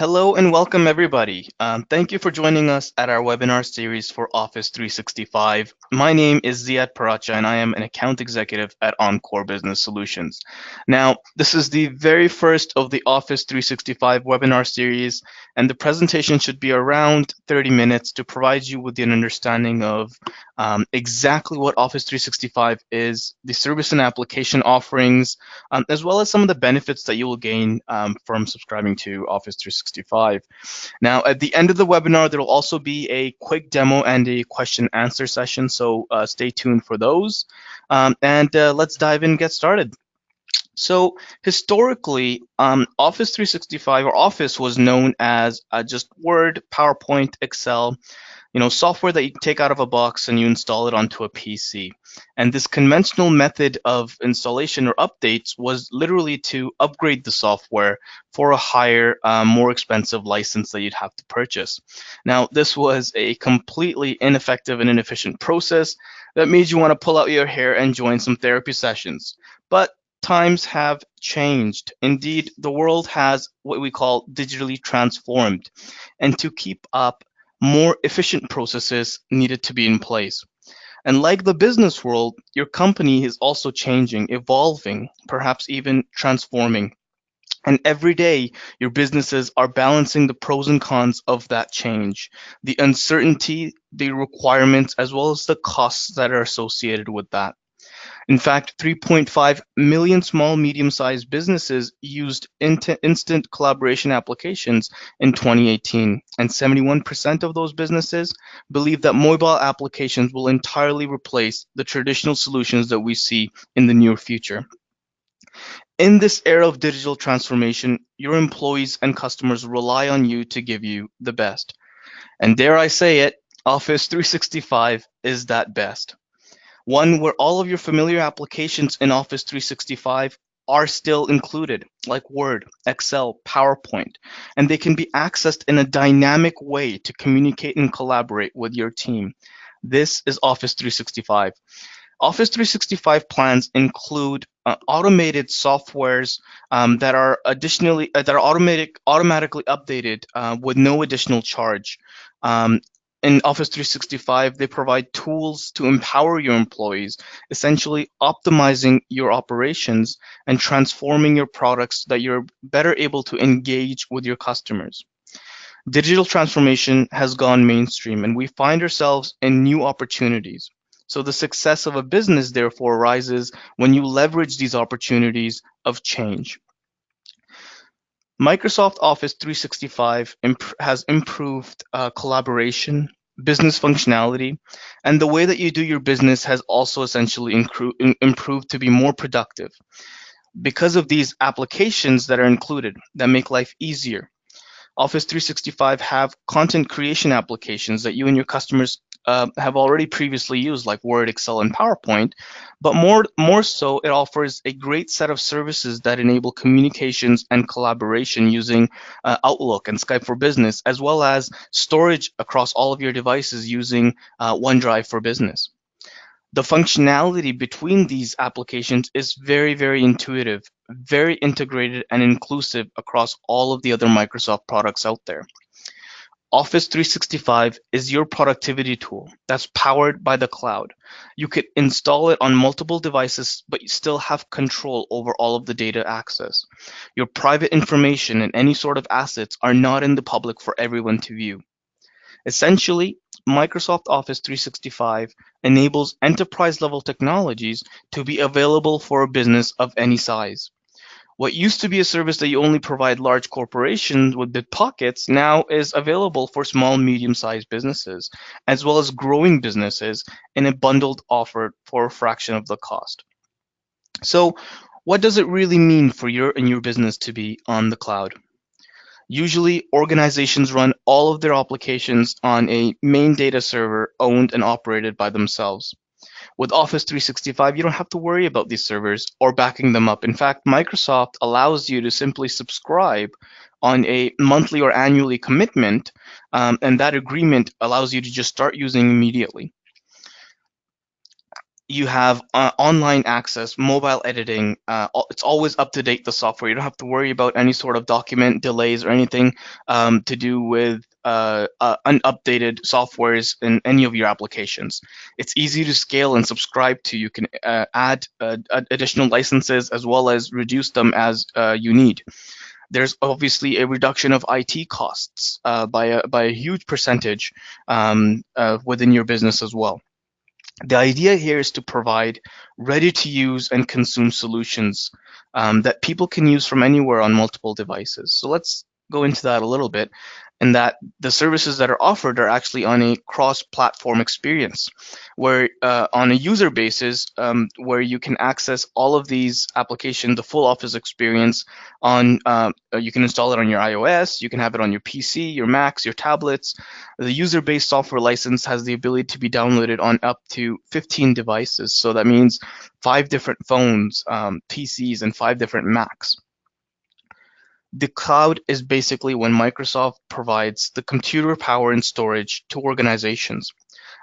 Hello and welcome everybody. Thank you for joining us at our webinar series for Office 365. My name is Ziad Paracha and I am an account executive at Encore Business Solutions. Now, this is the very first of the Office 365 webinar series, and the presentation should be around 30 minutes to provide you with an understanding of exactly what Office 365 is, the service and application offerings, as well as some of the benefits that you will gain from subscribing to Office 365. Now, at the end of the webinar, there will also be a quick demo and a question answer session, so stay tuned for those. And let's dive in and get started. So historically, Office 365 or Office was known as just Word, PowerPoint, Excel, software that you take out of a box and you install it onto a PC. And this conventional method of installation or updates was literally to upgrade the software for a higher, more expensive license that you'd have to purchase. Now, this was a completely ineffective and inefficient process that made you want to pull out your hair and join some therapy sessions. But times have changed. Indeed, the world has what we call digitally transformed. And to keep up, more efficient processes needed to be in place. And like the business world, your company is also changing, evolving, perhaps even transforming. And every day, your businesses are balancing the pros and cons of that change, the uncertainty, the requirements, as well as the costs that are associated with that. In fact, 3.5 million small, medium-sized businesses used instant collaboration applications in 2018, and 71% of those businesses believe that mobile applications will entirely replace the traditional solutions that we see in the near future. In this era of digital transformation, your employees and customers rely on you to give you the best. And dare I say it, Office 365 is that best. One where all of your familiar applications in Office 365 are still included, like Word, Excel, PowerPoint, and they can be accessed in a dynamic way to communicate and collaborate with your team. This is Office 365. Office 365 plans include automated softwares that are automatically updated with no additional charge. In Office 365, they provide tools to empower your employees, essentially optimizing your operations and transforming your products so that you're better able to engage with your customers. Digital transformation has gone mainstream, and we find ourselves in new opportunities. So the success of a business, therefore, arises when you leverage these opportunities of change. Microsoft Office 365 has improved collaboration, business functionality, and the way that you do your business has also essentially improved to be more productive because of these applications that are included that make life easier. Office 365 have content creation applications that you and your customers have already previously used, like Word, Excel, and PowerPoint. But more so, it offers a great set of services that enable communications and collaboration using Outlook and Skype for Business, as well as storage across all of your devices using OneDrive for Business. The functionality between these applications is very, very intuitive, very integrated and inclusive across all of the other Microsoft products out there. Office 365 is your productivity tool that's powered by the cloud. You could install it on multiple devices, but you still have control over all of the data access. Your private information and any sort of assets are not in the public for everyone to view. Essentially, Microsoft Office 365 enables enterprise-level technologies to be available for a business of any size. What used to be a service that you only provide large corporations with big pockets now is available for small, medium-sized businesses, as well as growing businesses in a bundled offer for a fraction of the cost. So what does it really mean for your and your business to be on the cloud? Usually, organizations run all of their applications on a main data server owned and operated by themselves. With Office 365, you don't have to worry about these servers or backing them up. In fact, Microsoft allows you to simply subscribe on a monthly or annually commitment, and that agreement allows you to just start using immediately. You have online access, mobile editing. It's always up to date, the software. You don't have to worry about any sort of document delays or anything to do with unupdated softwares in any of your applications. It's easy to scale and subscribe to. You can add additional licenses as well as reduce them as you need. There's obviously a reduction of IT costs by a huge percentage within your business as well. The idea here is to provide ready to use and consume solutions that people can use from anywhere on multiple devices. So let's go into that a little bit, and that the services that are offered are actually on a cross-platform experience, where on a user basis, where you can access all of these applications, the full Office experience on, you can install it on your iOS, you can have it on your PC, your Macs, your tablets. The user-based software license has the ability to be downloaded on up to 15 devices. So that means 5 different phones, PCs, and 5 different Macs. The cloud is basically when Microsoft provides the computer power and storage to organizations.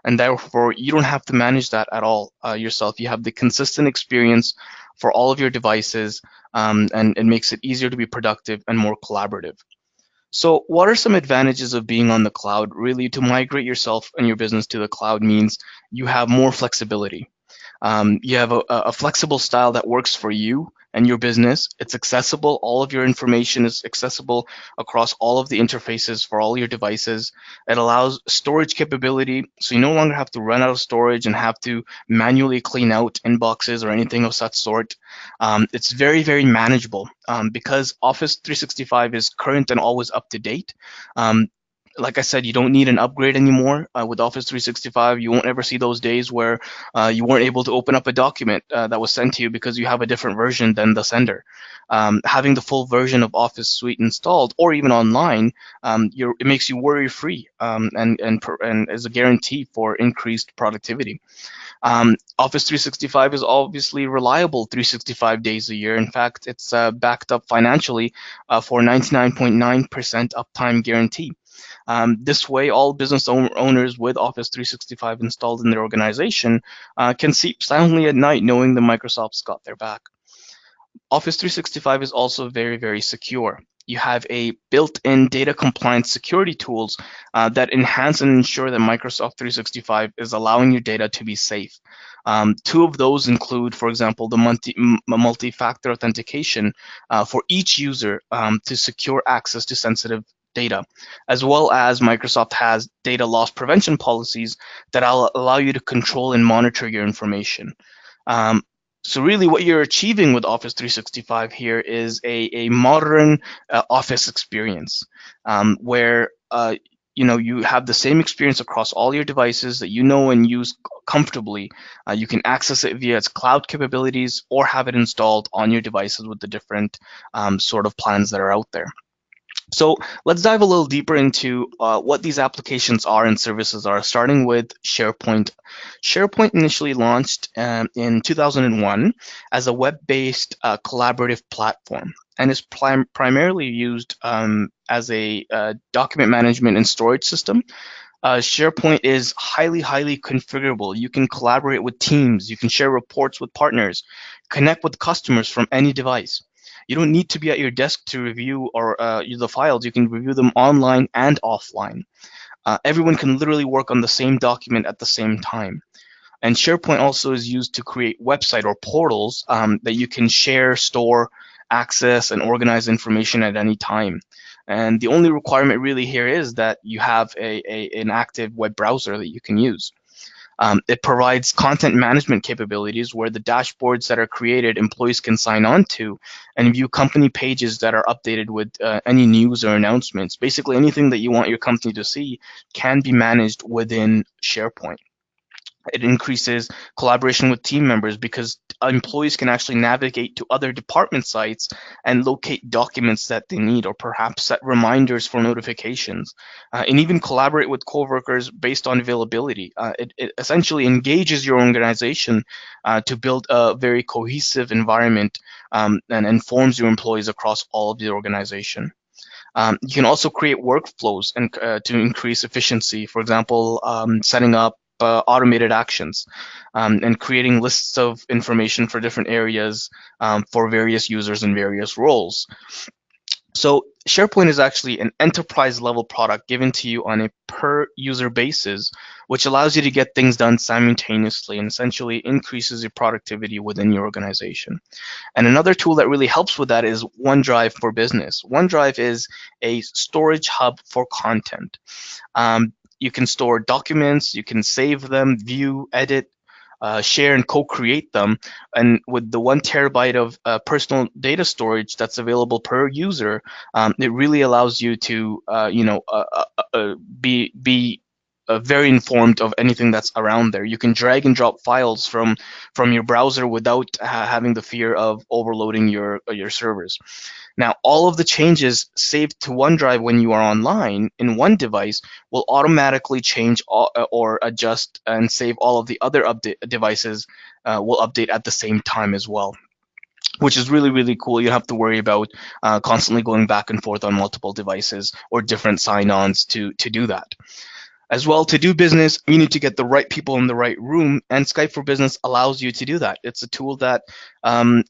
And therefore, you don't have to manage that at all yourself. You have the consistent experience for all of your devices, and it makes it easier to be productive and more collaborative. So what are some advantages of being on the cloud? Really, to migrate yourself and your business to the cloud means you have more flexibility. You have a flexible style that works for you and your business. It's accessible. All of your information is accessible across all of the interfaces for all your devices. It allows storage capability, so you no longer have to run out of storage and have to manually clean out inboxes or anything of such sort. It's very, very manageable because Office 365 is current and always up to date. Like I said, you don't need an upgrade anymore with Office 365. You won't ever see those days where you weren't able to open up a document that was sent to you because you have a different version than the sender. Having the full version of Office Suite installed or even online, it makes you worry-free and is a guarantee for increased productivity. Office 365 is obviously reliable 365 days a year. In fact, it's backed up financially for 99.9% uptime guarantee. This way, all business owners with Office 365 installed in their organization can sleep soundly at night knowing that Microsoft's got their back. Office 365 is also very, very secure. You have a built-in data compliance security tools that enhance and ensure that Microsoft 365 is allowing your data to be safe. 2 of those include, for example, the multi-factor authentication for each user to secure access to sensitive data, as well as Microsoft has data loss prevention policies that allow you to control and monitor your information. So really what you're achieving with Office 365 here is a modern Office experience where you have the same experience across all your devices that you know and use comfortably. You can access it via its cloud capabilities or have it installed on your devices with the different sort of plans that are out there. So let's dive a little deeper into what these applications are and services are, starting with SharePoint. SharePoint initially launched in 2001 as a web-based collaborative platform and is primarily used as a document management and storage system. SharePoint is highly, highly configurable. You can collaborate with teams, you can share reports with partners, connect with customers from any device. You don't need to be at your desk to review or the files. You can review them online and offline. Everyone can literally work on the same document at the same time. And SharePoint also is used to create website or portals that you can share, store, access, and organize information at any time. And the only requirement really here is that you have an active web browser that you can use. It provides content management capabilities where the dashboards that are created, employees can sign on to and view company pages that are updated with any news or announcements. Basically, anything that you want your company to see can be managed within SharePoint. It increases collaboration with team members because employees can actually navigate to other department sites and locate documents that they need, or perhaps set reminders for notifications, and even collaborate with coworkers based on availability. It essentially engages your organization to build a very cohesive environment and informs your employees across all of the organization. You can also create workflows and to increase efficiency. For example, setting up automated actions, and creating lists of information for different areas for various users and various roles. So SharePoint is actually an enterprise level product given to you on a per user basis, which allows you to get things done simultaneously and essentially increases your productivity within your organization. And another tool that really helps with that is OneDrive for Business. OneDrive is a storage hub for content. You can store documents, you can save them, view, edit, share, and co-create them. And with the 1 terabyte of personal data storage that's available per user, it really allows you to, be very informed of anything that's around there. You can drag and drop files from your browser without having the fear of overloading your servers. Now, all of the changes saved to OneDrive when you are online in one device will automatically change or adjust and save all of the other devices will update at the same time as well, which is really, really cool. You don't have to worry about constantly going back and forth on multiple devices or different sign-ons to do that. As well, to do business, you need to get the right people in the right room, and Skype for Business allows you to do that. It's a tool that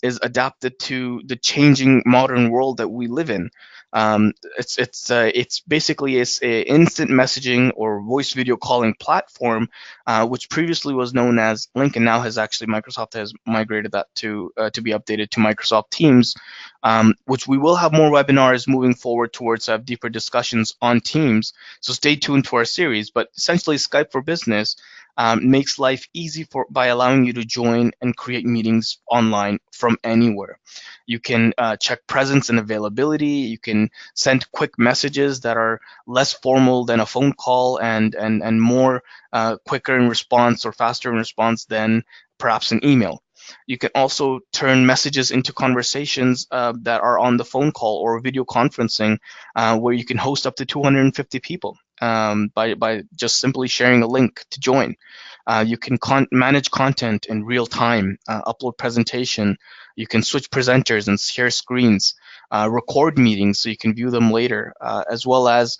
is adapted to the changing modern world that we live in. It's basically an instant messaging or voice video calling platform, which previously was known as Link, and now has actually Microsoft has migrated that to be updated to Microsoft Teams, which we will have more webinars moving forward towards have deeper discussions on Teams. So stay tuned to our series. But essentially, Skype for Business makes life easy by allowing you to join and create meetings online from anywhere. You can check presence and availability. You can send quick messages that are less formal than a phone call and more quicker in response or faster in response than perhaps an email. You can also turn messages into conversations that are on the phone call or video conferencing, where you can host up to 250 people by just simply sharing a link to join. You can manage content in real time, upload presentation. You can switch presenters and share screens, record meetings so you can view them later, as well as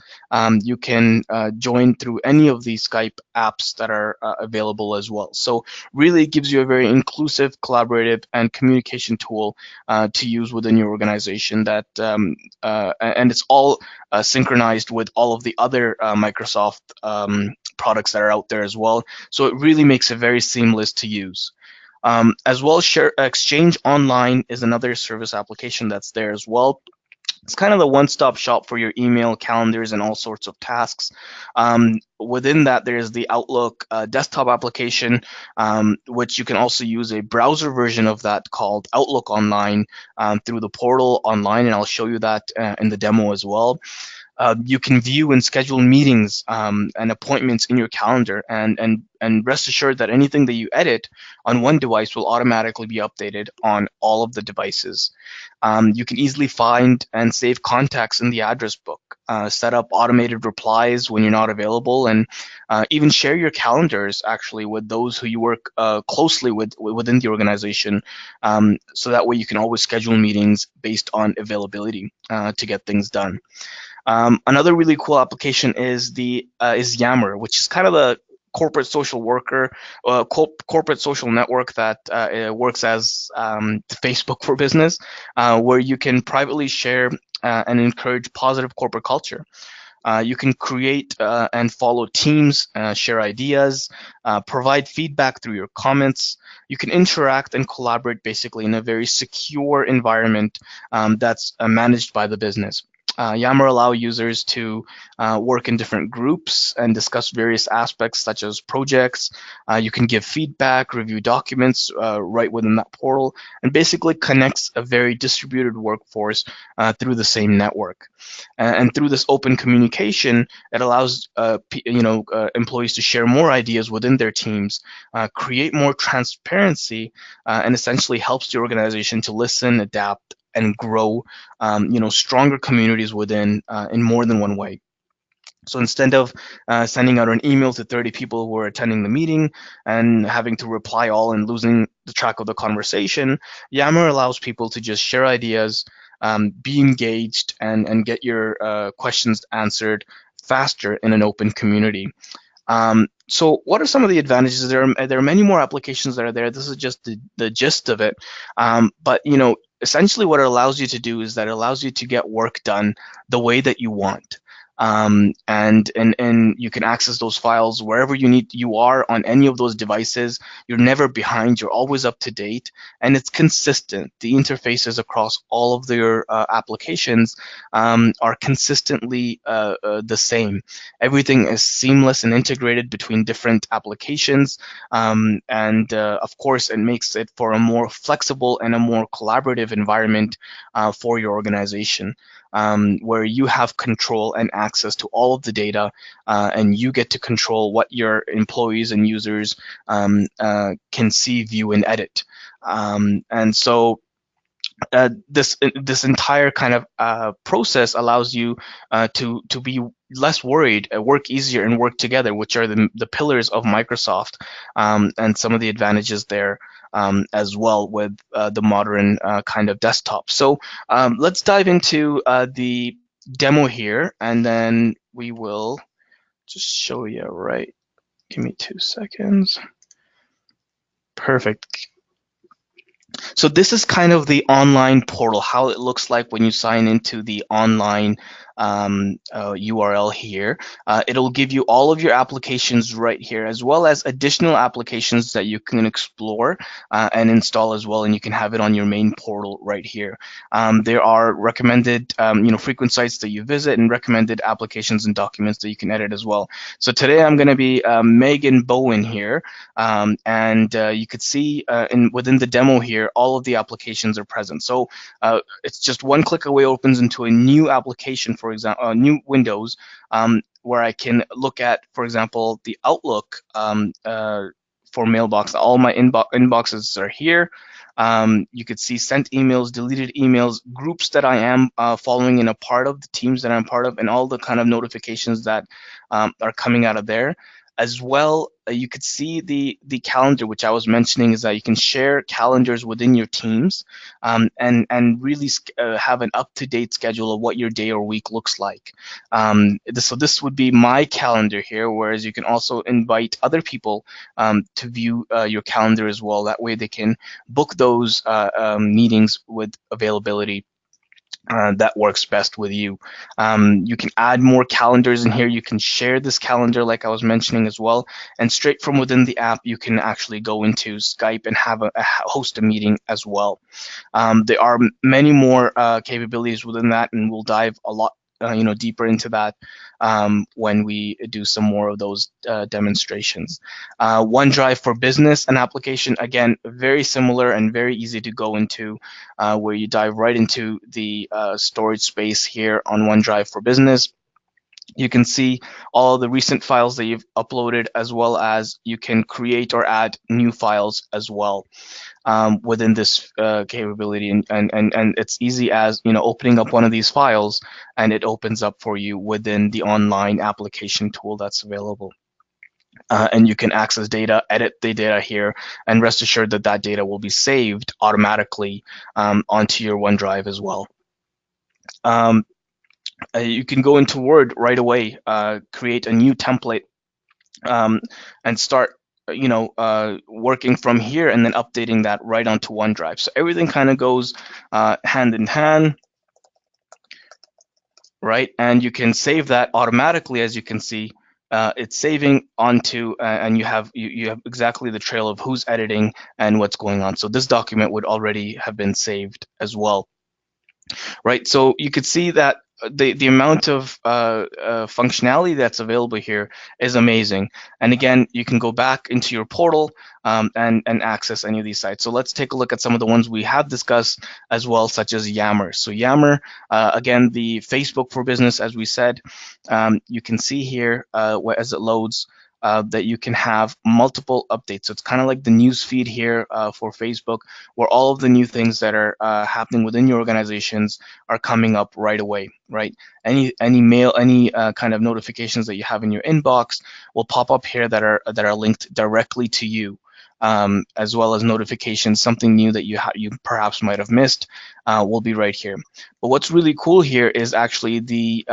you can join through any of these Skype apps that are available as well. So really it gives you a very inclusive, collaborative, and communication tool to use within your organization that, and it's all synchronized with all of the other Microsoft products that are out there as well. So it really makes it very seamless to use. As well, Exchange Online is another service application that's there as well. It's kind of the one-stop shop for your email, calendars, and all sorts of tasks. Within that, there's the Outlook desktop application, which you can also use a browser version of that called Outlook Online through the portal online, and I'll show you that in the demo as well. You can view and schedule meetings and appointments in your calendar, and rest assured that anything that you edit on one device will automatically be updated on all of the devices. You can easily find and save contacts in the address book, set up automated replies when you're not available, and even share your calendars actually with those who you work closely with within the organization, so that way you can always schedule meetings based on availability to get things done. Another really cool application is Yammer, which is kind of the corporate social worker, corporate social network that works as Facebook for business, where you can privately share and encourage positive corporate culture. You can create and follow teams, share ideas, provide feedback through your comments. You can interact and collaborate basically in a very secure environment that's managed by the business. Yammer allow users to work in different groups and discuss various aspects such as projects. You can give feedback, review documents right within that portal, and basically connects a very distributed workforce through the same network. And through this open communication, it allows employees to share more ideas within their teams, create more transparency, and essentially helps the organization to listen, adapt, and grow stronger communities within in more than one way. So instead of sending out an email to 30 people who are attending the meeting and having to reply all and losing the track of the conversation, Yammer allows people to just share ideas, be engaged, and get your questions answered faster in an open community. So what are some of the advantages? There are many more applications that are there. This is just the gist of it. But essentially what it allows you to do is that it allows you to get work done the way that you want. And you can access those files wherever you are on any of those devices. You're never behind, you're always up to date, and it's consistent. The interfaces across all of your applications are consistently the same. Everything is seamless and integrated between different applications, and of course it makes it for a more flexible and a more collaborative environment for your organization, where you have control and access to all of the data, and you get to control what your employees and users can see, view, and edit. And so this entire kind of process allows you to be less worried, work easier, and work together, which are the pillars of Microsoft, and some of the advantages there as well with the modern kind of desktop. So let's dive into the demo here, and then we will just show you, right? Give me 2 seconds. Perfect. So this is kind of the online portal, how it looks like when you sign into the online URL here. It'll give you all of your applications right here, as well as additional applications that you can explore and install as well, and you can have it on your main portal right here. There are recommended frequent sites that you visit, and recommended applications and documents that you can edit as well. So today I'm going to be Megan Bowen here, and you could see within the demo here, all of the applications are present. So it's just one click away, opens into a new application, for example, new Windows, where I can look at, for example, the Outlook for mailbox. All my inboxes are here. You could see sent emails, deleted emails, groups that I am following and a part of, the teams that I'm part of, and all the kind of notifications that are coming out of there. As well, you could see the calendar, which I was mentioning, is that you can share calendars within your teams, and really have an up-to-date schedule of what your day or week looks like. So this would be my calendar here, whereas you can also invite other people to view your calendar as well. That way they can book those meetings with availability that works best with you. You can add more calendars in here. You can share this calendar like I was mentioning as well. And straight from within the app, you can actually go into Skype and have host a meeting as well. There are many more capabilities within that, and we'll dive a lot deeper into that when we do some more of those demonstrations. OneDrive for Business, an application, again, very similar and very easy to go into, where you dive right into the storage space here on OneDrive for Business. You can see all the recent files that you've uploaded, as well as you can create or add new files as well within this capability, and it's easy as opening up one of these files, and it opens up for you within the online application tool that's available. And you can access data, edit the data here, and rest assured that that data will be saved automatically onto your OneDrive as well. You can go into Word right away, create a new template, and start working from here, and then updating that right onto OneDrive. So everything kind of goes hand in hand, right? And you can save that automatically, as you can see. It's saving onto, and you have exactly the trail of who's editing and what's going on. So this document would already have been saved as well, right? So you could see that the amount of functionality that's available here is amazing. And again, you can go back into your portal and access any of these sites. So let's take a look at some of the ones we have discussed as well, such as Yammer. So Yammer, again, the Facebook for Business, as we said, you can see here as it loads, that you can have multiple updates. So it's kind of like the news feed here for Facebook, where all of the new things that are happening within your organizations are coming up right away, right? Any mail, any kind of notifications that you have in your inbox will pop up here that are linked directly to you. as well as notifications, something new that you perhaps might have missed, will be right here. But what's really cool here is actually the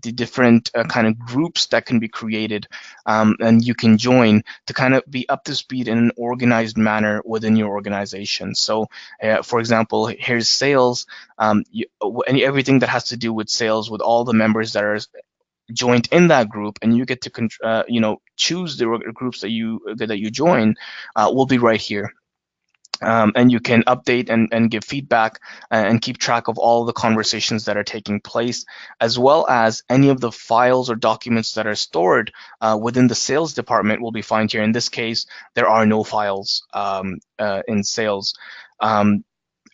different kind of groups that can be created, and you can join to kind of be up to speed in an organized manner within your organization. So, for example, here's sales, everything that has to do with sales, with all the members that are joined in that group, and you get to choose the groups that you join, will be right here. And you can update and give feedback and keep track of all the conversations that are taking place, as well as any of the files or documents that are stored within the sales department will be found here. In this case, there are no files in sales.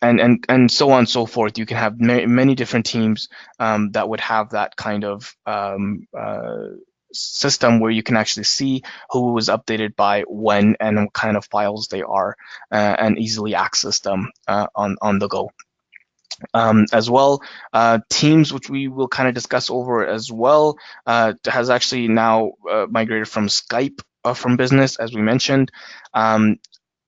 And so on and so forth. You can have many different teams that would have that kind of system where you can actually see who was updated by when and what kind of files they are, and easily access them on the go. As well, Teams, which we will kind of discuss over as well, has actually now migrated from Skype from business, as we mentioned.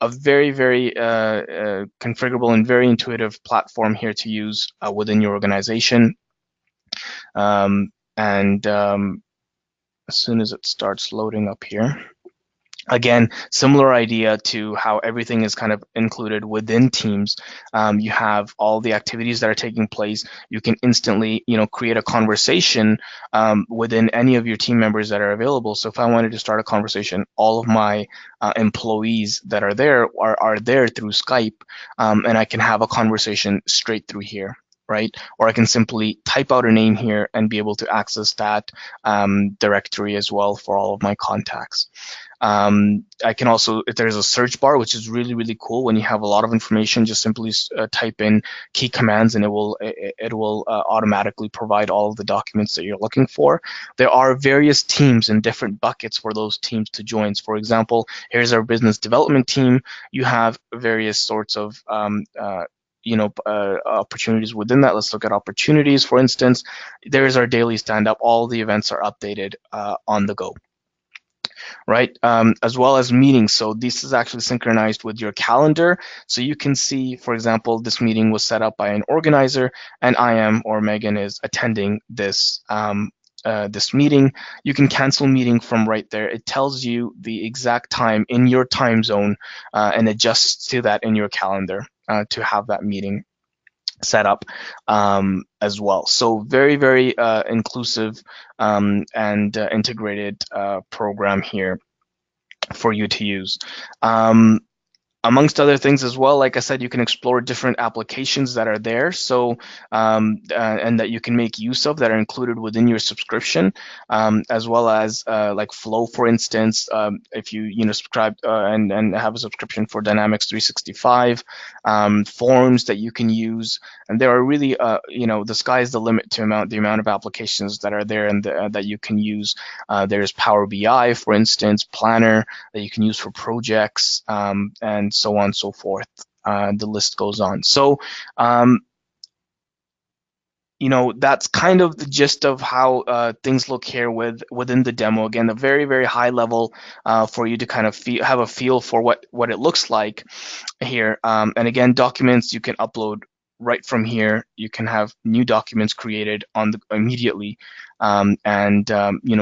A very, very configurable and very intuitive platform here to use within your organization. As soon as it starts loading up here, again, similar idea to how everything is kind of included within Teams. You have all the activities that are taking place. You can instantly, create a conversation within any of your team members that are available. So if I wanted to start a conversation, all of my employees that are there are there through Skype, and I can have a conversation straight through here. Right? Or I can simply type out a name here and be able to access that directory as well for all of my contacts. I can also, if there's a search bar, which is really, really cool, when you have a lot of information, just simply type in key commands and it will automatically provide all of the documents that you're looking for. There are various teams and different buckets for those teams to join. For example, here's our business development team. You have various sorts of opportunities within that. Let's look at opportunities, for instance. There's our daily stand-up. All the events are updated on the go. Right, as well as meetings. So this is actually synchronized with your calendar. So you can see, for example, this meeting was set up by an organizer, and I am, or Megan is attending this this meeting. You can cancel meeting from right there. It tells you the exact time in your time zone and adjusts to that in your calendar to have that meeting set up as well. So very, very inclusive and integrated program here for you to use. Amongst other things as well, like I said, you can explore different applications that are there, so and that you can make use of that are included within your subscription, as well as like Flow, for instance. If you subscribe and have a subscription for Dynamics 365, forms that you can use, and there are really the sky is the limit to the amount of applications that are there and that you can use. There's Power BI, for instance, Planner that you can use for projects, and so on and so forth. The list goes on. So, that's kind of the gist of how things look here within the demo. Again, a very, very high level for you to kind of have a feel for what it looks like here. And again, documents you can upload right from here. You can have new documents created immediately, and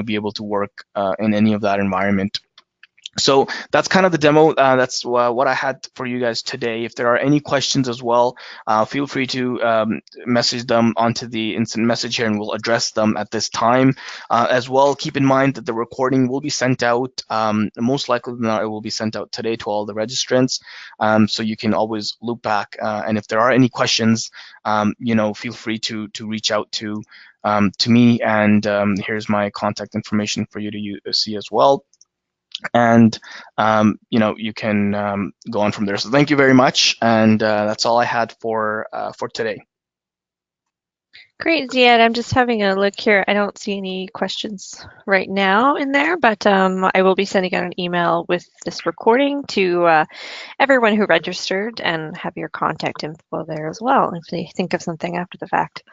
be able to work in any of that environment. So that's kind of the demo. That's what I had for you guys today. If there are any questions as well, feel free to message them onto the instant message here, and we'll address them at this time. As well, keep in mind that the recording will be sent out. Most likely than not, it will be sent out today to all the registrants. So you can always loop back. And if there are any questions, feel free to reach out to me. And here's my contact information for you to see as well. And you can go on from there. So thank you very much, and that's all I had for today. Great, Ziad. I'm just having a look here. I don't see any questions right now in there, but I will be sending out an email with this recording to everyone who registered, and have your contact info there as well if they think of something after the fact.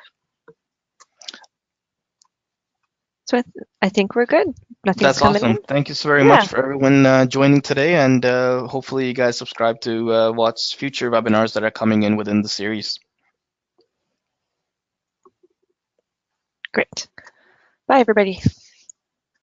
So I think we're good. Nothing's That's coming awesome. in. Thank you so very Yeah, much for everyone joining today, and hopefully you guys subscribe to watch future webinars that are coming in within the series. great. Bye, everybody.